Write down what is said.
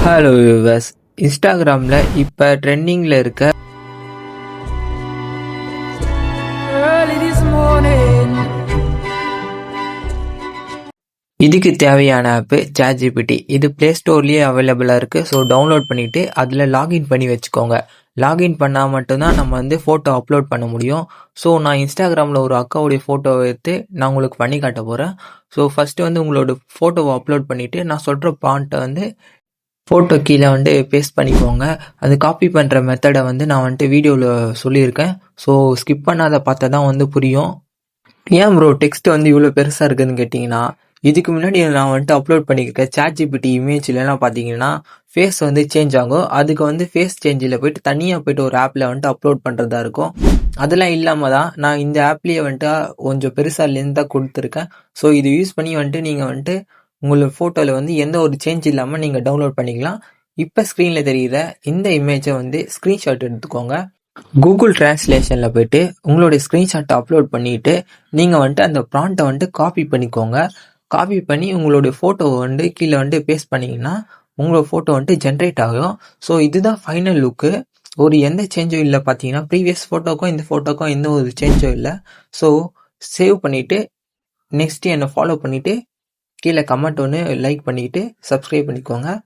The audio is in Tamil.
ஹலோ வியூவர்ஸ், இன்ஸ்டாகிராமில் இப்போ ட்ரெண்டிங்கில் இருக்க இதுக்கு தேவையான ஆப்பு ChatGPT. இது ப்ளே ஸ்டோர்லேயே அவைலபிளாக இருக்குது. ஸோ டவுன்லோட் பண்ணிவிட்டு அதில் லாகின் பண்ணி வச்சுக்கோங்க. லாகின் பண்ணால் மட்டும்தான் நம்ம ஃபோட்டோ அப்லோட் பண்ண முடியும். ஸோ நான் இன்ஸ்டாகிராமில் ஒரு அக்காவுடைய ஃபோட்டோவை எடுத்து நான் உங்களுக்கு பண்ணி காட்ட போகிறேன். ஸோ ஃபஸ்ட்டு உங்களோட ஃபோட்டோவை அப்லோட் பண்ணிவிட்டு நான் சொல்கிற ப்ராம்ப்ட்டை ஃபோட்டோ கீழே பேஸ்ட் பண்ணிக்கோங்க. அது காப்பி பண்ணுற மெத்தடை நான் வீடியோவில் சொல்லியிருக்கேன். ஸோ ஸ்கிப் பண்ணாத பார்த்தா தான் புரியும். ஏன் ப்ரோ டெக்ஸ்ட் இவ்வளோ பெருசாக இருக்குதுன்னு கேட்டிங்கன்னா, இதுக்கு முன்னாடி நான் அப்லோட் பண்ணியிருக்க ChatGPT இமேஜ்லாம் பார்த்தீங்கன்னா ஃபேஸ் சேஞ்ச் ஆகும். அதுக்கு ஃபேஸ் சேஞ்சில் போயிட்டு தனியாக போயிட்டு ஒரு ஆப்பில் அப்லோட் பண்ணுறதா இருக்கும். அதெல்லாம் இல்லாமல் தான் நான் இந்த ஆப்லேயே கொஞ்சம் பெருசாக லென்த்தாக கொடுத்துருக்கேன். ஸோ இது யூஸ் பண்ணி நீங்கள் உங்களோட ஃபோட்டோவில் எந்த ஒரு சேஞ்ச் இல்லாமல் நீங்கள் டவுன்லோட் பண்ணிக்கலாம். இப்போ ஸ்க்ரீனில் தெரிகிற இந்த இமேஜை ஸ்க்ரீன்ஷாட் எடுத்துக்கோங்க. கூகுள் டிரான்ஸ்லேஷனில் போயிட்டு உங்களுடைய ஸ்க்ரீன்ஷாட்டை அப்லோட் பண்ணிவிட்டு நீங்கள் அந்த ப்ராம்ப்ட்டை காப்பி பண்ணிக்கோங்க. காப்பி பண்ணி உங்களுடைய ஃபோட்டோவை கீழே பேஸ்ட் பண்ணிங்கன்னா உங்களோட ஃபோட்டோ ஜென்ரேட் ஆகும். ஸோ இதுதான் ஃபைனல் லுக்கு. ஒரு எந்த சேஞ்சும் இல்லை. பார்த்தீங்கன்னா ப்ரீவியஸ் ஃபோட்டோக்கும் இந்த ஃபோட்டோக்கும் எந்த ஒரு சேஞ்சும் இல்லை. ஸோ சேவ் பண்ணிவிட்டு நெக்ஸ்ட்டு என்னை ஃபாலோ பண்ணிவிட்டு கீழே கமெண்ட் லைக் பண்ணிவிட்டு சப்ஸ்கிரைப் பண்ணிக்கோங்க.